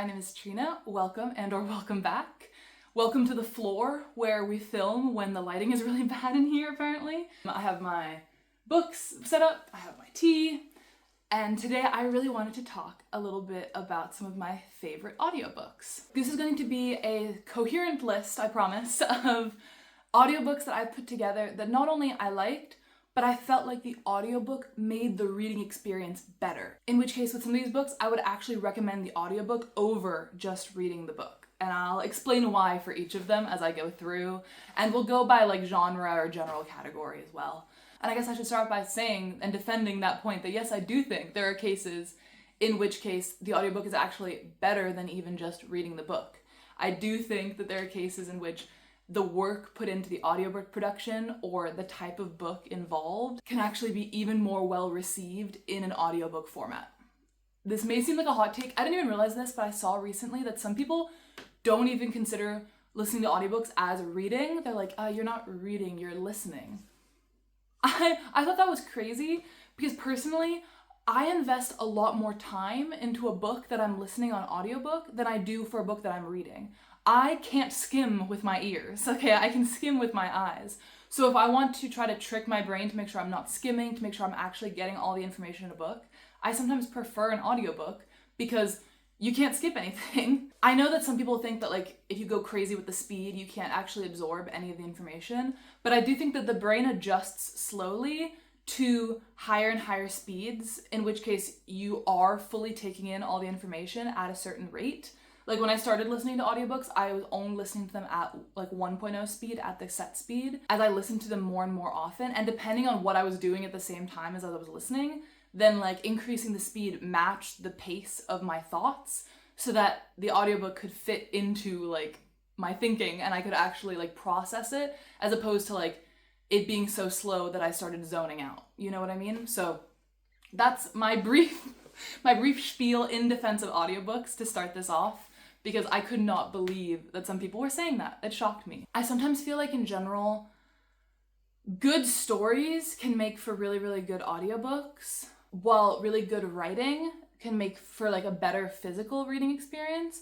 my name is Trina. Welcome and/or welcome back. Welcome to the floor where we film when the lighting is really bad in here, apparently. I have my books set up, I have my tea, and today I really wanted to talk a little bit about some of my favorite audiobooks. This is going to be a coherent list, I promise, of audiobooks that I put together that not only I liked, but I felt like the audiobook made the reading experience better. In which case, with some of these books, I would actually recommend the audiobook over just reading the book. And I'll explain why for each of them as I go through, and we'll go by like genre or general category as well. And I guess I should start by saying and defending that point that yes, I do think there are cases in which case the audiobook is actually better than even just reading the book. I do think that there are cases in which the work put into the audiobook production or the type of book involved can actually be even more well received in an audiobook format. This may seem like a hot take. I didn't even realize this, but I saw recently that some people don't even consider listening to audiobooks as reading. They're like, you're not reading, you're listening. I thought that was crazy because personally, I invest a lot more time into a book that I'm listening on audiobook than I do for a book that I'm reading. I can't skim with my ears, okay? I can skim with my eyes. So if I want to try to trick my brain to make sure I'm not skimming, to make sure I'm actually getting all the information in a book, I sometimes prefer an audiobook because you can't skip anything. I know that some people think that like if you go crazy with the speed, you can't actually absorb any of the information, but I do think that the brain adjusts slowly to higher and higher speeds, in which case you are fully taking in all the information at a certain rate. Like when I started listening to audiobooks, I was only listening to them at like 1.0 speed at the set speed. As I listened to them more and more often, and depending on what I was doing at the same time as I was listening, then like increasing the speed matched the pace of my thoughts so that the audiobook could fit into like my thinking and I could actually like process it, as opposed to like it being so slow that I started zoning out. You know what I mean? So that's my brief spiel in defense of audiobooks to start this off, because I could not believe that some people were saying that. It shocked me. I sometimes feel like in general, good stories can make for really, really good audiobooks, while really good writing can make for like a better physical reading experience.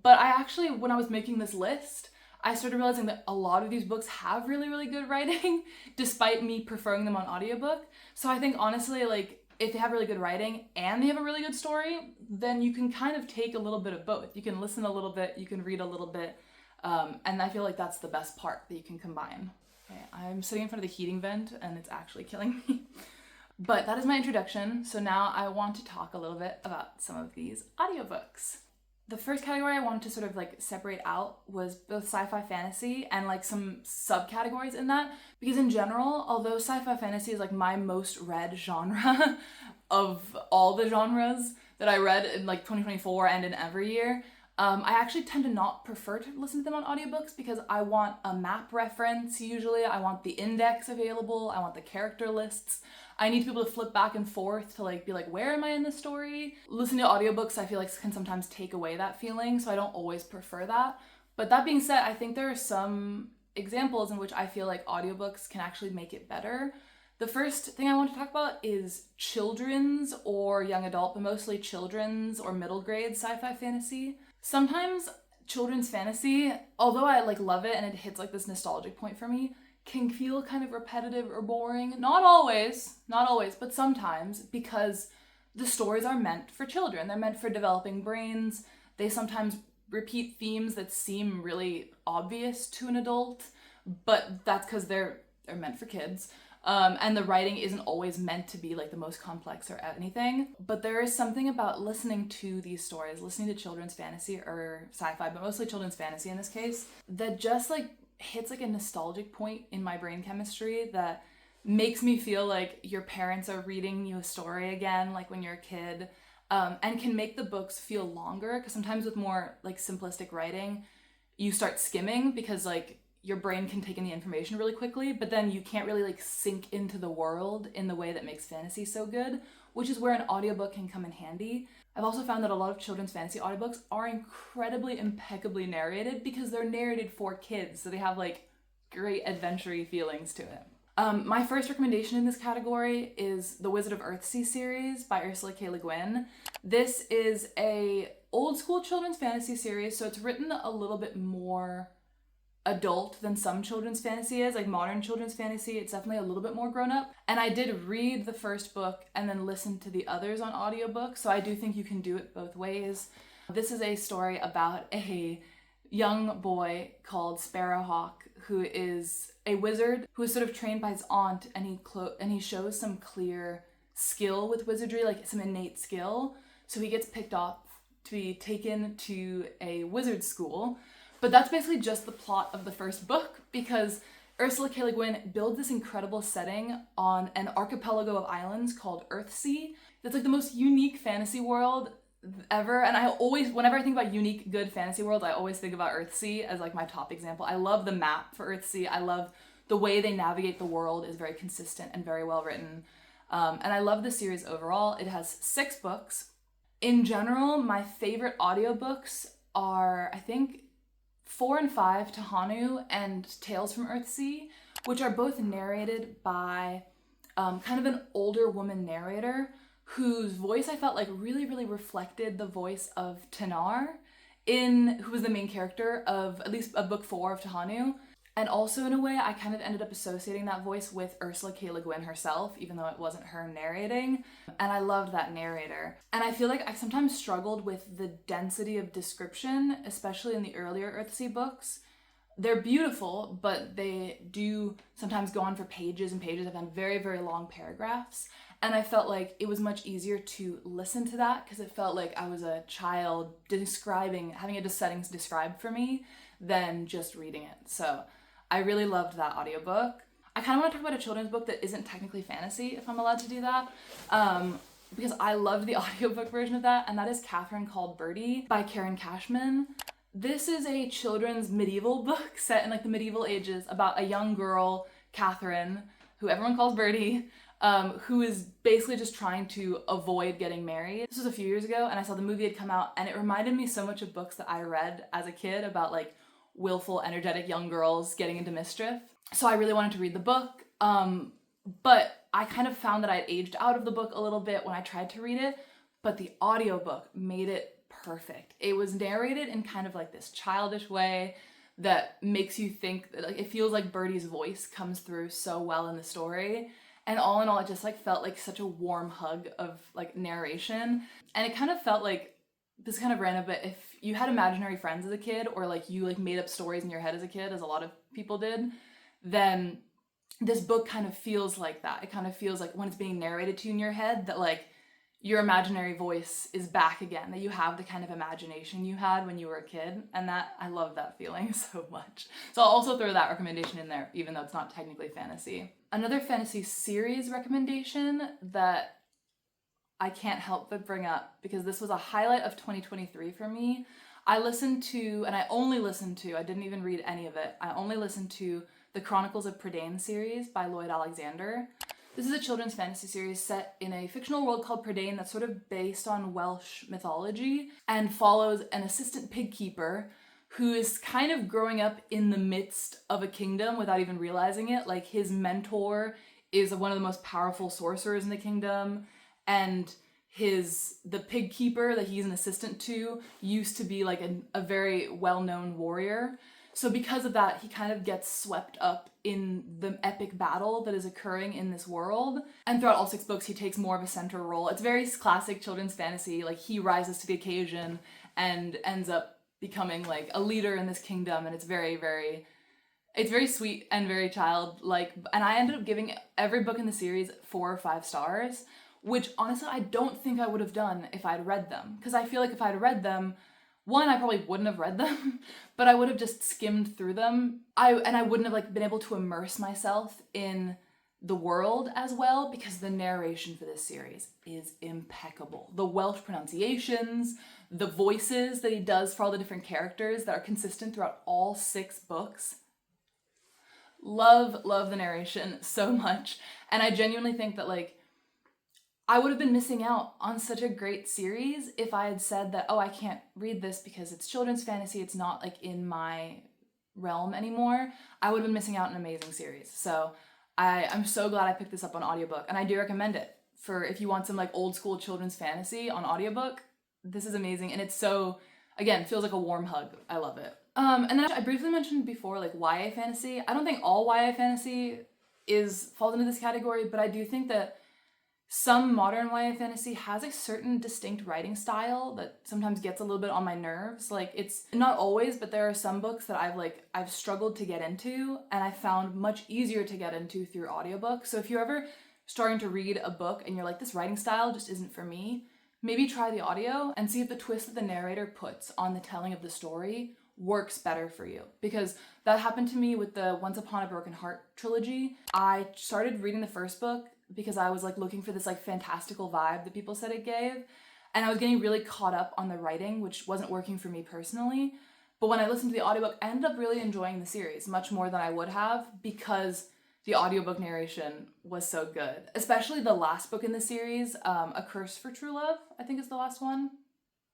But I actually, when I was making this list, I started realizing that a lot of these books have really, really good writing, despite me preferring them on audiobook. So I think honestly, like, if they have really good writing and they have a really good story, then you can kind of take a little bit of both. You can listen a little bit, you can read a little bit, and I feel like that's the best part that you can combine. Okay, I'm sitting in front of the heating vent and it's actually killing me. But that is my introduction, so now I want to talk a little bit about some of these audiobooks. The first category I wanted to sort of like separate out was both sci-fi fantasy and like some subcategories in that, because in general, although sci-fi fantasy is like my most read genre of all the genres that I read in like 2024 and in every year, I actually tend to not prefer to listen to them on audiobooks because I want a map reference usually, I want the index available, I want the character lists. I need to be able to flip back and forth to like be like, where am I in the story? Listening to audiobooks I feel like can sometimes take away that feeling, so I don't always prefer that. But that being said, I think there are some examples in which I feel like audiobooks can actually make it better. The first thing I want to talk about is children's or young adult, but mostly children's or middle grade sci-fi fantasy. Sometimes children's fantasy, although I like love it and it hits like this nostalgic point for me, can feel kind of repetitive or boring. Not always, but sometimes, because the stories are meant for children. They're meant for developing brains. They sometimes repeat themes that seem really obvious to an adult, but that's because they're meant for kids. And the writing isn't always meant to be like the most complex or anything, but there is something about listening to these stories, listening to children's fantasy or sci-fi, but mostly children's fantasy in this case, that just like hits like a nostalgic point in my brain chemistry that makes me feel like your parents are reading you a story again, like when you're a kid, and can make the books feel longer, because sometimes with more like simplistic writing, you start skimming because like your brain can take in the information really quickly, but then you can't really like sink into the world in the way that makes fantasy so good, which is where an audiobook can come in handy. I've also found that a lot of children's fantasy audiobooks are incredibly impeccably narrated because they're narrated for kids, so they have like great adventure-y feelings to it. My first recommendation in this category is the Wizard of Earthsea series by Ursula K. Le Guin. This is a old school children's fantasy series, so it's written a little bit more adult than some children's fantasy is, like modern children's fantasy. It's definitely a little bit more grown up. And I did read the first book and then listen to the others on audiobook, so I do think you can do it both ways. This is a story about a young boy called Sparrowhawk, who is a wizard who is sort of trained by his aunt, and he shows some clear skill with wizardry, like some innate skill. So he gets picked up to be taken to a wizard school. But that's basically just the plot of the first book, because Ursula K. Le Guin builds this incredible setting on an archipelago of islands called Earthsea. That's like the most unique fantasy world ever. And I always, whenever I think about unique, good fantasy worlds, I always think about Earthsea as like my top example. I love the map for Earthsea. I love the way they navigate the world is very consistent and very well written. And I love the series overall. It has 6 books. In general, my favorite audiobooks are, I think, 4 and 5, Tahanu and Tales from Earthsea, which are both narrated by kind of an older woman narrator whose voice I felt like really, really reflected the voice of Tanar, who was the main character of at least book 4 of Tahanu. And also in a way, I kind of ended up associating that voice with Ursula K. Le Guin herself, even though it wasn't her narrating. And I loved that narrator. And I feel like I sometimes struggled with the density of description, especially in the earlier Earthsea books. They're beautiful, but they do sometimes go on for pages and pages. I've done very, very long paragraphs. And I felt like it was much easier to listen to that because it felt like I was a child having a settings described for me than just reading it. So I really loved that audiobook. I kind of want to talk about a children's book that isn't technically fantasy, if I'm allowed to do that, because I loved the audiobook version of that, and that is Katherine called Birdy by Cushman. This is a children's medieval book set in like the medieval ages about a young girl, Katherine, who everyone calls Birdy, who is basically just trying to avoid getting married. This was a few years ago, and I saw the movie had come out, and it reminded me so much of books that I read as a kid about like willful, energetic young girls getting into mischief. So I really wanted to read the book, but I kind of found that I had aged out of the book a little bit when I tried to read it, but the audiobook made it perfect. It was narrated in kind of like this childish way that makes you think that like it feels like Birdy's voice comes through so well in the story. And all in all, it just like felt like such a warm hug of like narration. And it kind of felt like, this is kind of random, but if you had imaginary friends as a kid, or like you like made up stories in your head as a kid, as a lot of people did, then this book kind of feels like that. It kind of feels like when it's being narrated to you in your head that like your imaginary voice is back again, that you have the kind of imagination you had when you were a kid. And that, I love that feeling so much. So I'll also throw that recommendation in there, even though it's not technically fantasy. Another fantasy series recommendation that I can't help but bring up, because this was a highlight of 2023 for me. I didn't even read any of it. I only listened to the Chronicles of Prydain series by Lloyd Alexander. This is a children's fantasy series set in a fictional world called Prydain that's sort of based on Welsh mythology and follows an assistant pig keeper who is kind of growing up in the midst of a kingdom without even realizing it. Like his mentor is one of the most powerful sorcerers in the kingdom, and the pig keeper that he's an assistant to used to be like a very well-known warrior. So because of that, he kind of gets swept up in the epic battle that is occurring in this world. And throughout all 6 books, he takes more of a central role. It's very classic children's fantasy. Like he rises to the occasion and ends up becoming like a leader in this kingdom. And it's very, very, it's very sweet and very childlike. And I ended up giving every book in the series 4 or 5 stars, which honestly, I don't think I would have done if I'd read them. Because I feel like if I'd read them, one, I probably wouldn't have read them, but I would have just skimmed through them. I wouldn't have like been able to immerse myself in the world as well, because the narration for this series is impeccable. The Welsh pronunciations, the voices that he does for all the different characters that are consistent throughout all 6 books. Love the narration so much. And I genuinely think that like I would have been missing out on such a great series if I had said that, oh, I can't read this because it's children's fantasy, it's not like in my realm anymore. I would have been missing out on an amazing series. So I'm so glad I picked this up on audiobook, and I do recommend it for if you want some like old school children's fantasy on audiobook. This is amazing, and it's so, again, feels like a warm hug. I love it. And then I briefly mentioned before, like, YA fantasy. I don't think all YA fantasy falls into this category, but I do think that some modern YA fantasy has a certain distinct writing style that sometimes gets a little bit on my nerves. Like, it's not always, but there are some books that I've struggled to get into, and I found much easier to get into through audiobook. So if you're ever starting to read a book and you're like, this writing style just isn't for me, maybe try the audio and see if the twist that the narrator puts on the telling of the story works better for you. Because that happened to me with the Once Upon a Broken Heart trilogy. I started reading the first book because I was like looking for this like fantastical vibe that people said it gave. And I was getting really caught up on the writing, which wasn't working for me personally. But when I listened to the audiobook, I ended up really enjoying the series much more than I would have because the audiobook narration was so good. Especially the last book in the series, A Curse for True Love, I think is the last one.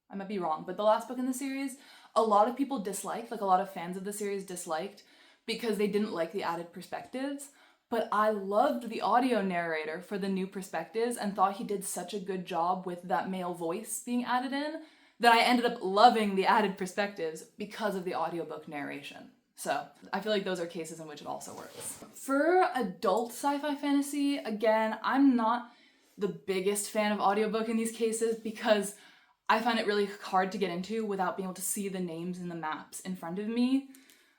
I might be wrong, but the last book in the series, a lot of people disliked, like a lot of fans of the series disliked because they didn't like the added perspectives. But I loved the audio narrator for the new perspectives and thought he did such a good job with that male voice being added in that I ended up loving the added perspectives because of the audiobook narration. So I feel like those are cases in which it also works. For adult sci-fi fantasy, again, I'm not the biggest fan of audiobook in these cases because I find it really hard to get into without being able to see the names and the maps in front of me.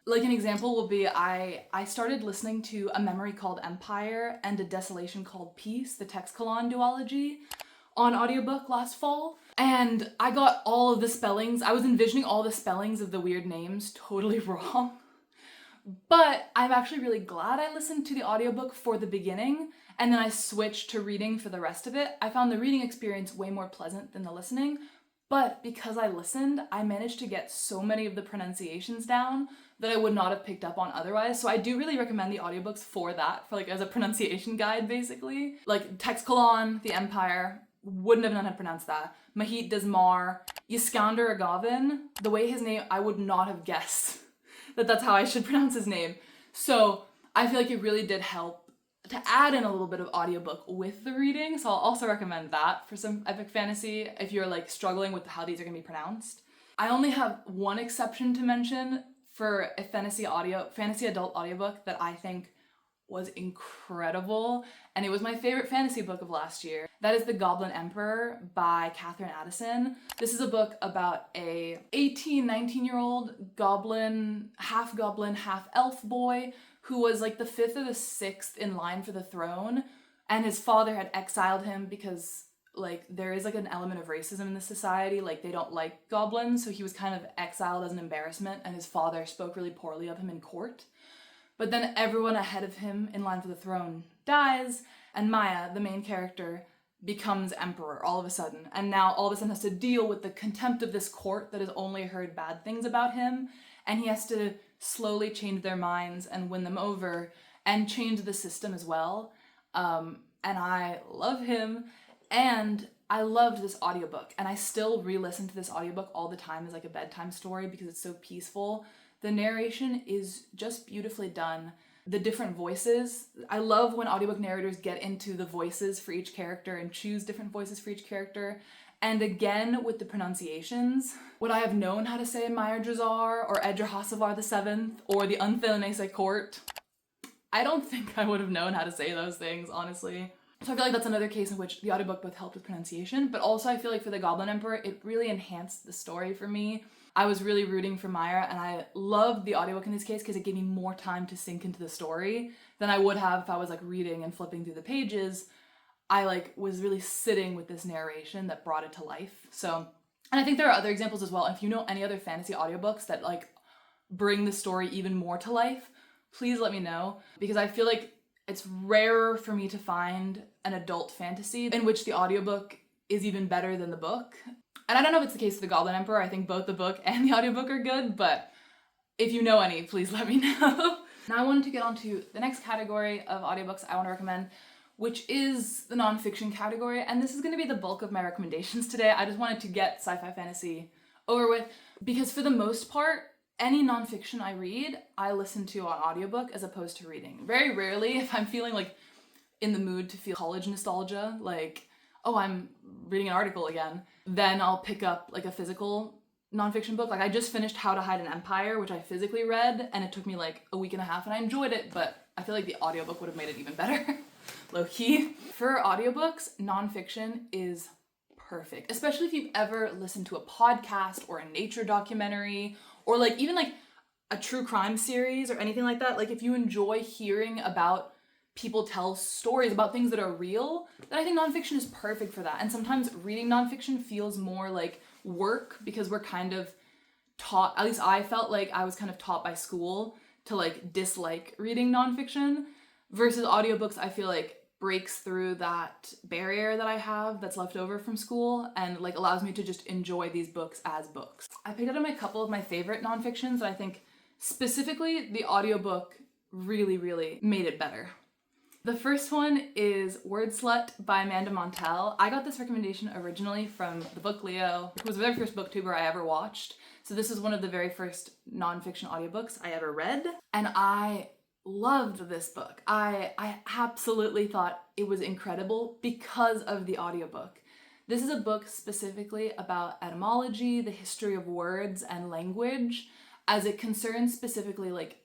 Like an example will be I started listening to A Memory Called Empire and A Desolation Called Peace, the Teixcalaan duology, on audiobook last fall. And I got all of the spellings. I was envisioning all the spellings of the weird names totally wrong. But I'm actually really glad I listened to the audiobook for the beginning and then I switched to reading for the rest of it. I found the reading experience way more pleasant than the listening, but because I listened, I managed to get so many of the pronunciations down that I would not have picked up on otherwise. So I do really recommend the audiobooks for that, for like as a pronunciation guide basically. Like Teixcalaan, the Empire, wouldn't have known how to pronounce that. Mahit Desmar, Iskander Agavin, the way his name, I would not have guessed that that's how I should pronounce his name. So I feel like it really did help to add in a little bit of audiobook with the reading. So I'll also recommend that for some epic fantasy if you're like struggling with how these are gonna be pronounced. I only have one exception to mention for a fantasy adult audiobook that I think was incredible, and it was my favorite fantasy book of last year. That is The Goblin Emperor by Katherine Addison. This is a book about a 18, 19-year-old goblin, half elf boy who was like the 5th or the 6th in line for the throne, and his father had exiled him because like there is like an element of racism in the society, like they don't like goblins, so he was kind of exiled as an embarrassment, and his father spoke really poorly of him in court. But then everyone ahead of him in line for the throne dies, and Maya, the main character, becomes emperor all of a sudden, and now all of a sudden has to deal with the contempt of this court that has only heard bad things about him, and he has to slowly change their minds and win them over and change the system as well. And I love him, and I loved this audiobook, and I still re-listen to this audiobook all the time as like a bedtime story because it's so peaceful. The narration is just beautifully done. The different voices, I love when audiobook narrators get into the voices for each character and choose different voices for each character. And again, with the pronunciations, would I have known how to say Mayer Drazar or Edrahasavar the Seventh or the Unthilanese Court? I don't think I would have known how to say those things, honestly. So I feel like that's another case in which the audiobook both helped with pronunciation, but also I feel like for the Goblin Emperor, it really enhanced the story for me. I was really rooting for Maya, and I loved the audiobook in this case because it gave me more time to sink into the story than I would have if I was like reading and flipping through the pages. I like was really sitting with this narration that brought it to life. So, and I think there are other examples as well. If you know any other fantasy audiobooks that like bring the story even more to life, please let me know, because I feel like it's rarer for me to find an adult fantasy in which the audiobook is even better than the book. And I don't know if it's the case with The Goblin Emperor. I think both the book and the audiobook are good, but if you know any, please let me know. Now I wanted to get on to the next category of audiobooks I want to recommend, which is the nonfiction category, and this is going to be the bulk of my recommendations today. I just wanted to get sci-fi fantasy over with, because for the most part, any nonfiction I read, I listen to on audiobook as opposed to reading. Very rarely, if I'm feeling like in the mood to feel college nostalgia, like oh, I'm reading an article again, then I'll pick up like a physical nonfiction book. Like I just finished How to Hide an Empire, which I physically read, and it took me like a week and a half, and I enjoyed it, but I feel like the audiobook would have made it even better. Low key. For audiobooks, nonfiction is perfect, especially if you've ever listened to a podcast or a nature documentary, or like even like a true crime series or anything like that. Like if you enjoy hearing about people tell stories about things that are real, then I think nonfiction is perfect for that. And sometimes reading nonfiction feels more like work because we're kind of taught, at least I felt like I was kind of taught by school to like dislike reading nonfiction, versus audiobooks I feel like breaks through that barrier that I have that's left over from school and like allows me to just enjoy these books as books. I picked out a couple of my favorite nonfictions that I think specifically the audiobook really made it better. The first one is Wordslut by Amanda Montell. I got this recommendation originally from the book Leo. It was the very first booktuber I ever watched. So this is one of the very first nonfiction audiobooks I ever read. And I loved this book. I absolutely thought it was incredible because of the audiobook. This is a book specifically about etymology, the history of words and language, as it concerns specifically like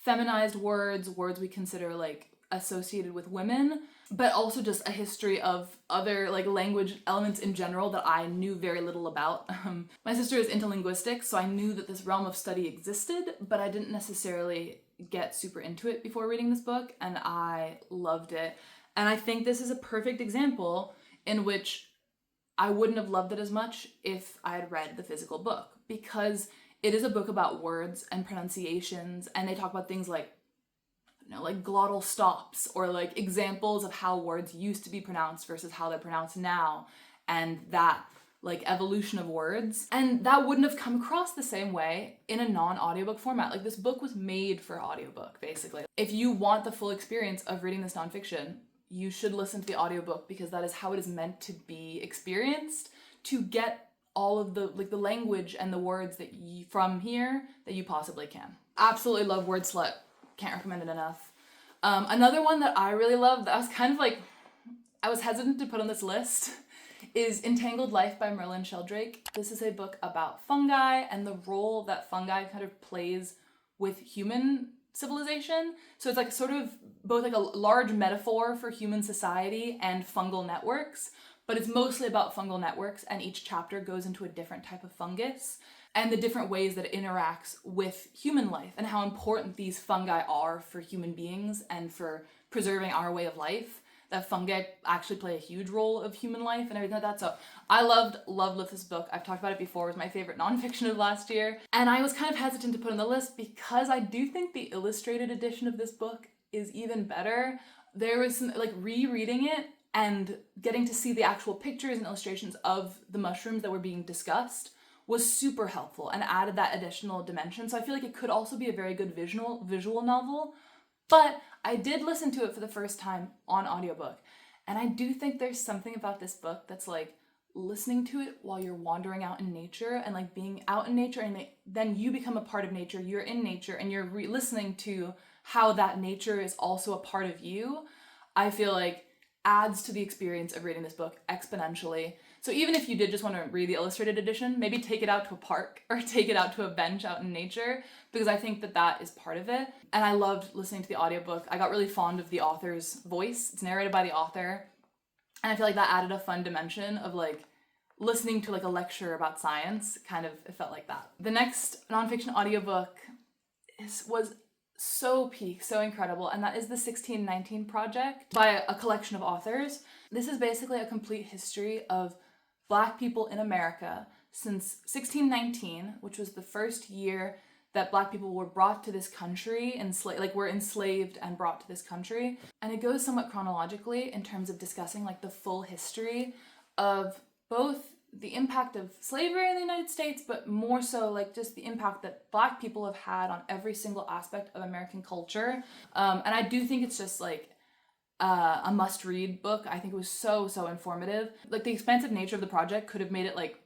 feminized words, words we consider like associated with women, but also just a history of other like language elements in general that I knew very little about. My sister is into linguistics, so I knew that this realm of study existed, but I didn't necessarily get super into it before reading this book, and I loved it. And I think this is a perfect example in which I wouldn't have loved it as much if I had read the physical book, because it is a book about words and pronunciations, and they talk about things like like glottal stops or like examples of how words used to be pronounced versus how they're pronounced now, and that like evolution of words. And that wouldn't have come across the same way in a non-audiobook format. Like this book was made for audiobook, basically. If you want the full experience of reading this nonfiction, you should listen to the audiobook because that is how it is meant to be experienced, to get all of the like the language and the words that you from here that you possibly can. Absolutely love Wordslut. Can't recommend it enough. Another one that I really love that I was kind of like, I was hesitant to put on this list, is Entangled Life by Merlin Sheldrake. This is a book about fungi and the role that fungi kind of plays with human civilization. So it's like sort of both like a large metaphor for human society and fungal networks, but it's mostly about fungal networks, and each chapter goes into a different type of fungus and the different ways that it interacts with human life and how important these fungi are for human beings and for preserving our way of life. That fungi actually play a huge role of human life and everything like that. So I loved this book. I've talked about it before. It was my favorite nonfiction of last year. And I was kind of hesitant to put on the list because I do think the illustrated edition of this book is even better. There was some, like rereading it and getting to see the actual pictures and illustrations of the mushrooms that were being discussed was super helpful and added that additional dimension. So I feel like it could also be a very good visual novel. But I did listen to it for the first time on audiobook, and I do think there's something about this book that's like listening to it while you're wandering out in nature and like being out in nature, and then you become a part of nature, you're in nature, and you're listening to how that nature is also a part of you. I feel like adds to the experience of reading this book exponentially. So even if you did just want to read the illustrated edition, maybe take it out to a park or take it out to a bench out in nature, because I think that is part of it. And I loved listening to the audiobook. I got really fond of the author's voice. It's narrated by the author. And I feel like that added a fun dimension of like listening to like a lecture about science. Kind of, it felt like that. The next nonfiction audiobook was so peak, so incredible, and that is the 1619 Project by a collection of authors. This is basically a complete history of Black people in America since 1619, which was the first year that Black people were brought to this country, were enslaved and brought to this country. And it goes somewhat chronologically in terms of discussing like the full history of both the impact of slavery in the United States, but more so like just the impact that Black people have had on every single aspect of American culture. And I do think it's just like a must-read book. I think it was so informative. Like the expansive nature of the project could have made it like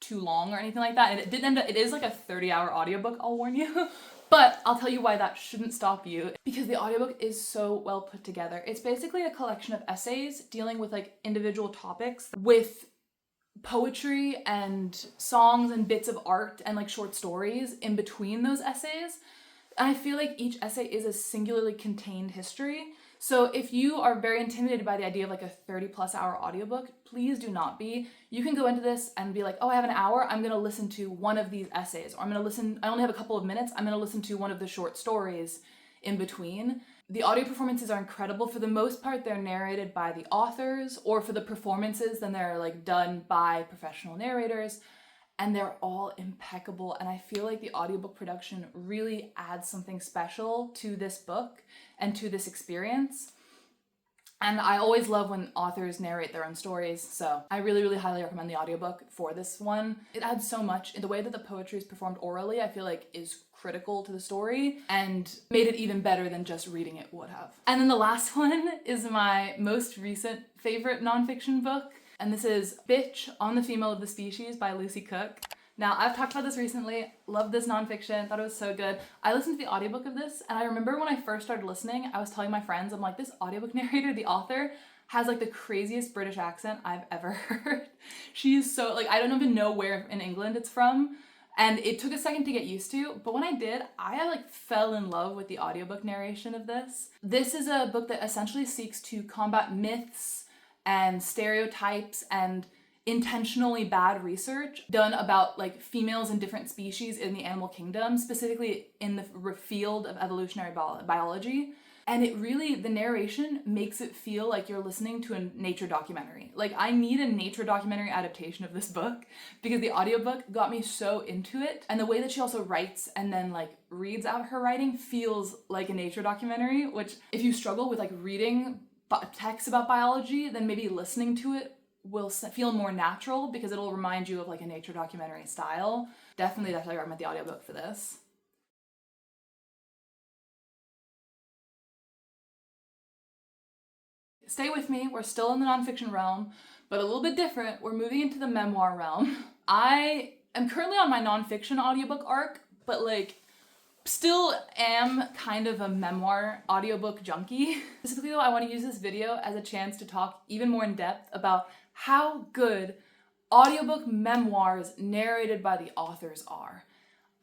too long or anything like that, and it did end up, it is like a 30-hour audiobook, I'll warn you. But I'll tell you why that shouldn't stop you, because the audiobook is so well put together. It's basically a collection of essays dealing with like individual topics with poetry and songs and bits of art and like short stories in between those essays. And I feel like each essay is a singularly contained history. So if you are very intimidated by the idea of like a 30+ hour audiobook, please do not be. You can go into this and be like, oh, I have an hour, I'm gonna listen to one of these essays, or I only have a couple of minutes, I'm gonna listen to one of the short stories in between. The audio performances are incredible. For the most part, they're narrated by the authors, or for the performances, then they're like done by professional narrators. And they're all impeccable, and I feel like the audiobook production really adds something special to this book and to this experience. And I always love when authors narrate their own stories, so I really, really highly recommend the audiobook for this one. It adds so much. The way that the poetry is performed orally, I feel like is critical to the story and made it even better than just reading it would have. And then the last one is my most recent favorite nonfiction book. And this is Bitch on the Female of the Species by Lucy Cooke. Now, I've talked about this recently, loved this nonfiction, thought it was so good. I listened to the audiobook of this, and I remember when I first started listening, I was telling my friends, I'm like, this audiobook narrator, the author, has like the craziest British accent I've ever heard. She's so, like, I don't even know where in England it's from, and it took a second to get used to, but when I did, I like fell in love with the audiobook narration of this. This is a book that essentially seeks to combat myths and stereotypes and intentionally bad research done about like females in different species in the animal kingdom, specifically in the field of evolutionary biology. And it really, the narration makes it feel like you're listening to a nature documentary. Like, I need a nature documentary adaptation of this book because the audiobook got me so into it. And the way that she also writes and then like reads out her writing feels like a nature documentary, which if you struggle with like reading text about biology, then maybe listening to it will feel more natural because it'll remind you of like a nature documentary style. Definitely recommend the audiobook for this. Stay with me, we're still in the nonfiction realm, but a little bit different. We're moving into the memoir realm. I am currently on my nonfiction audiobook arc, but like still am kind of a memoir audiobook junkie. Specifically though, I want to use this video as a chance to talk even more in depth about how good audiobook memoirs narrated by the authors are.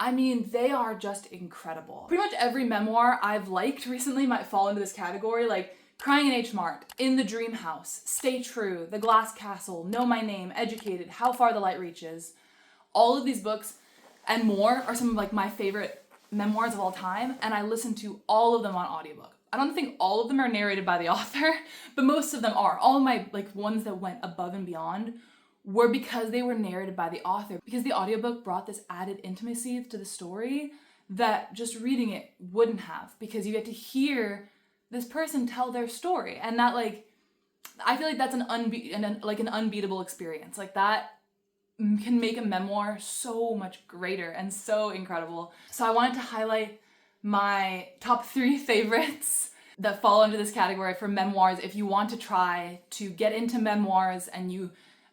I mean, they are just incredible. Pretty much every memoir I've liked recently might fall into this category, like Crying in H. Mart, In the Dream House, Stay True, The Glass Castle, Know My Name, Educated, How Far the Light Reaches. All of these books and more are some of like my favorite memoirs of all time, and I listen to all of them on audiobook. I don't think all of them are narrated by the author, but most of them are. All of my like ones that went above and beyond were because they were narrated by the author, because the audiobook brought this added intimacy to the story that just reading it wouldn't have, because you get to hear this person tell their story, and that like I feel like that's an unbeatable experience. Like that can make a memoir so much greater and so incredible. So I wanted to highlight my top 3 favorites that fall into this category for memoirs. If you want to try to get into memoirs and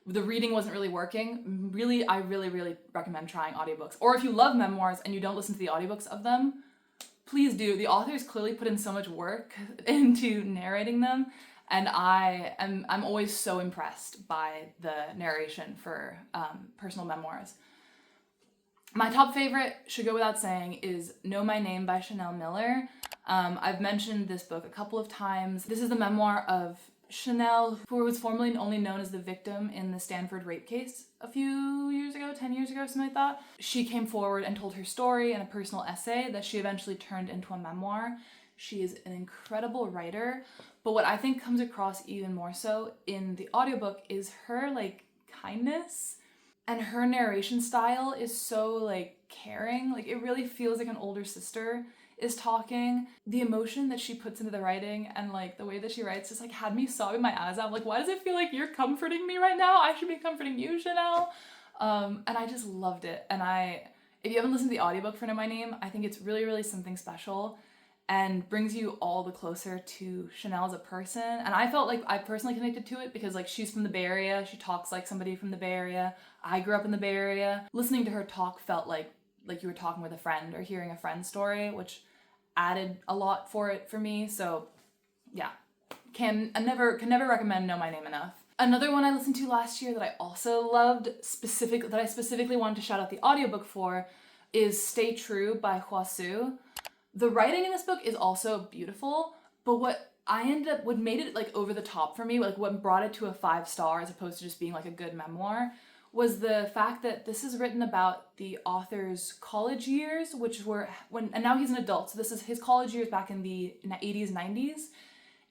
the reading wasn't really working, I really recommend trying audiobooks. Or if you love memoirs and you don't listen to the audiobooks of them, please do. The authors clearly put in so much work into narrating them, and I'm always so impressed by the narration for personal memoirs. My top favorite, should go without saying, is Know My Name by Chanel Miller. I've mentioned this book a couple of times. This is the memoir of Chanel, who was formerly only known as the victim in the Stanford rape case a few years ago, 10 years ago, something like that. She came forward and told her story in a personal essay that she eventually turned into a memoir. She is an incredible writer, but what I think comes across even more so in the audiobook is her like kindness, and her narration style is so like caring. Like it really feels like an older sister is talking. The emotion that she puts into the writing and like the way that she writes just like had me sobbing my eyes out. Like, why does it feel like you're comforting me right now? I should be comforting you, Chanel. And I just loved it. And if you haven't listened to the audiobook for Know My Name, I think it's really something special and brings you all the closer to Chanel as a person. And I felt like I personally connected to it because like she's from the Bay Area. She talks like somebody from the Bay Area. I grew up in the Bay Area. Listening to her talk felt like like you were talking with a friend or hearing a friend's story, which added a lot for me. So yeah, can never recommend Know My Name enough. Another one I listened to last year that I also loved, that I specifically wanted to shout out the audiobook for, is Stay True by Hua Hsu. The writing in this book is also beautiful, but what made it like over the top for me, like what brought it to a 5-star as opposed to just being like a good memoir, was the fact that this is written about the author's college years, which were and now he's an adult, so this is his college years back in the 80s, 90s.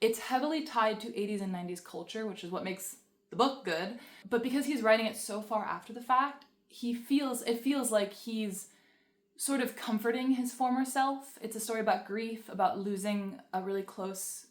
It's heavily tied to 80s and 90s culture, which is what makes the book good. But because he's writing it so far after the fact, it feels like he's sort of comforting his former self. It's a story about grief, about losing a really close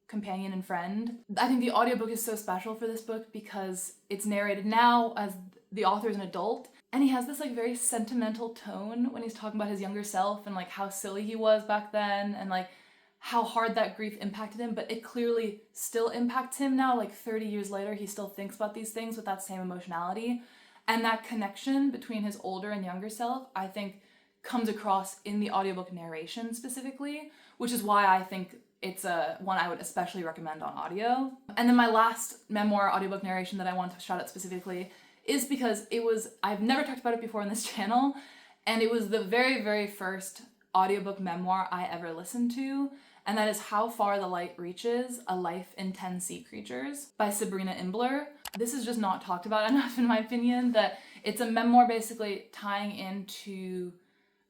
companion and friend. I think the audiobook is so special for this book because it's narrated now as the author is an adult, and he has this like very sentimental tone when he's talking about his younger self and like how silly he was back then and like how hard that grief impacted him, but it clearly still impacts him now, like 30 years later. He still thinks about these things with that same emotionality. And that connection between his older and younger self, I think, comes across in the audiobook narration specifically, which is why I think it's one I would especially recommend on audio. And then my last memoir audiobook narration that I want to shout out specifically is because I've never talked about it before on this channel, and it was the very, very first audiobook memoir I ever listened to, and that is How Far the Light Reaches, A Life in 10 Sea Creatures by Sabrina Imbler. This is just not talked about enough in my opinion, that it's a memoir basically tying into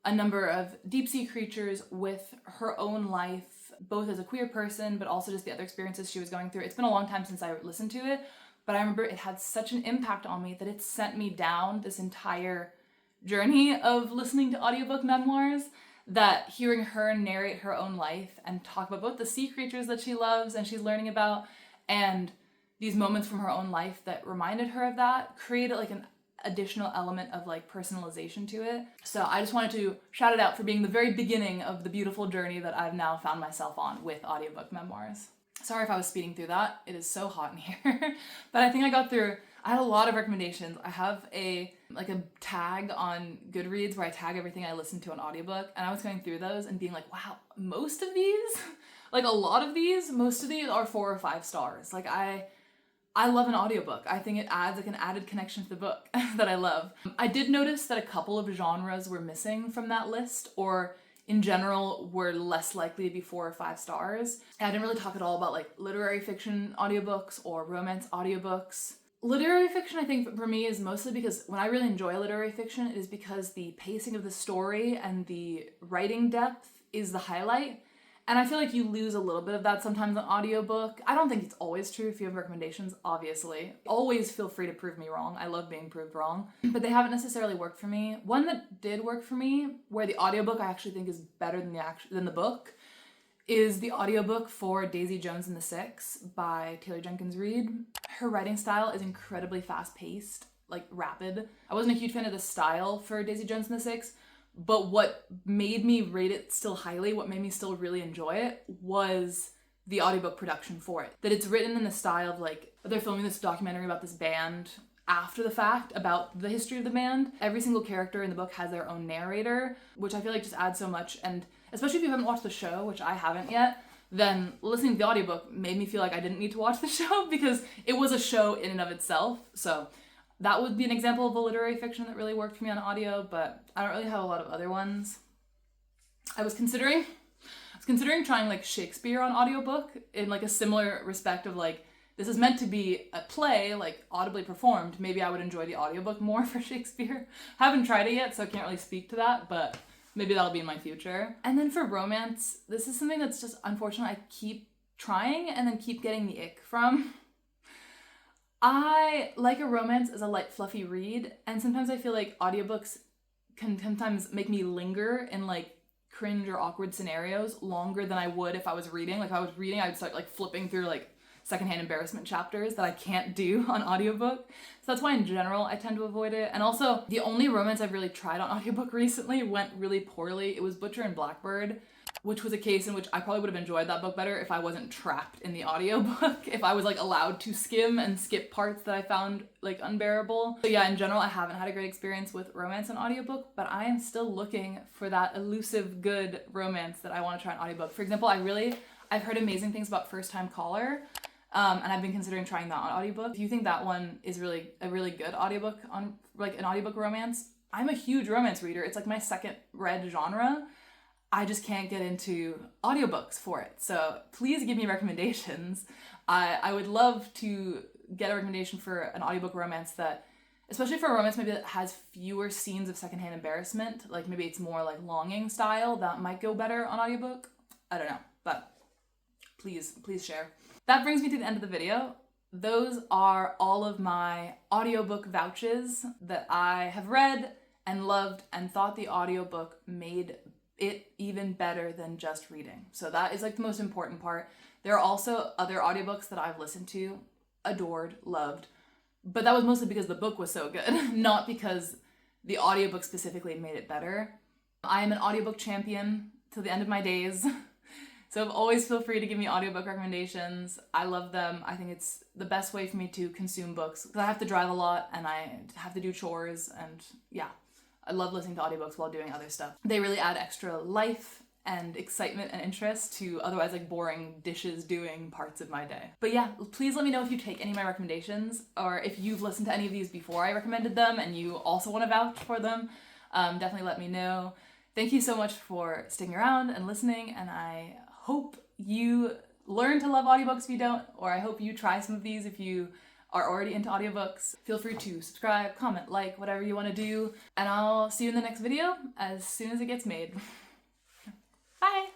a number of deep sea creatures with her own life, both as a queer person, but also just the other experiences she was going through. It's been a long time since I listened to it, but I remember it had such an impact on me that it sent me down this entire journey of listening to audiobook memoirs, that hearing her narrate her own life and talk about both the sea creatures that she loves and she's learning about and these moments from her own life that reminded her of that created like an additional element of like personalization to it. So I just wanted to shout it out for being the very beginning of the beautiful journey that I've now found myself on with audiobook memoirs. Sorry if I was speeding through that. It is so hot in here. But I think I had a lot of recommendations. I have a tag on Goodreads where I tag everything I listen to on audiobook, and I was going through those and being like, wow, most of these are 4 or 5 stars. Like I love an audiobook. I think it adds like an added connection to the book that I love. I did notice that a couple of genres were missing from that list, or in general were less likely to be 4 or 5 stars. And I didn't really talk at all about like literary fiction audiobooks or romance audiobooks. Literary fiction, I think for me, is mostly because when I really enjoy literary fiction, it is because the pacing of the story and the writing depth is the highlight. And I feel like you lose a little bit of that sometimes on audiobook. I don't think it's always true. If you have recommendations, obviously, always feel free to prove me wrong. I love being proved wrong, but they haven't necessarily worked for me. One that did work for me, where the audiobook I actually think is better than the book, is the audiobook for Daisy Jones and the Six by Taylor Jenkins Reid. Her writing style is incredibly fast-paced, like rapid. I wasn't a huge fan of the style for Daisy Jones and the Six, but what made me rate it still highly, what made me still really enjoy it, was the audiobook production for it. That it's written in the style of like, they're filming this documentary about this band after the fact, about the history of the band. Every single character in the book has their own narrator, which I feel like just adds so much. And especially if you haven't watched the show, which I haven't yet, then listening to the audiobook made me feel like I didn't need to watch the show because it was a show in and of itself. So that would be an example of a literary fiction that really worked for me on audio, but I don't really have a lot of other ones. I was considering trying like Shakespeare on audiobook in like a similar respect of like, this is meant to be a play, like audibly performed. Maybe I would enjoy the audiobook more for Shakespeare. Haven't tried it yet, so I can't really speak to that, but maybe that'll be in my future. And then for romance, this is something that's just unfortunate I keep trying and then keep getting the ick from. I like a romance as a light, fluffy read, and sometimes I feel like audiobooks can sometimes make me linger in like cringe or awkward scenarios longer than I would if I was reading. Like if I was reading, I would start like flipping through like secondhand embarrassment chapters that I can't do on audiobook. So that's why in general I tend to avoid it. And also the only romance I've really tried on audiobook recently went really poorly. It was Butcher and Blackbird. which was a case in which I probably would have enjoyed that book better if I wasn't trapped in the audiobook, if I was like allowed to skim and skip parts that I found like unbearable. So yeah, in general, I haven't had a great experience with romance and audiobook, but I am still looking for that elusive good romance that I want to try an audiobook. For example, I've heard amazing things about First Time Caller, and I've been considering trying that on audiobook. If you think that one is really a really good audiobook on like an audiobook romance, I'm a huge romance reader. It's like my second read genre. I just can't get into audiobooks for it. So please give me recommendations. I would love to get a recommendation for an audiobook romance that, especially for a romance maybe that has fewer scenes of secondhand embarrassment, like maybe it's more like longing style, that might go better on audiobook. I don't know, but please share. That brings me to the end of the video. Those are all of my audiobook vouches that I have read and loved and thought the audiobook made it even better than just reading. So that is like the most important part. There are also other audiobooks that I've listened to, adored, loved, but that was mostly because the book was so good, not because the audiobook specifically made it better. I am an audiobook champion till the end of my days. So always feel free to give me audiobook recommendations. I love them. I think it's the best way for me to consume books because I have to drive a lot and I have to do chores, and yeah, I love listening to audiobooks while doing other stuff. They really add extra life and excitement and interest to otherwise like boring dishes doing parts of my day. But yeah, please let me know if you take any of my recommendations or if you've listened to any of these before I recommended them and you also want to vouch for them. Definitely let me know. Thank you so much for sticking around and listening, and I hope you learn to love audiobooks if you don't, or I hope you try some of these if you are already into audiobooks. Feel free to subscribe, comment, like, whatever you want to do, and I'll see you in the next video as soon as it gets made. Bye!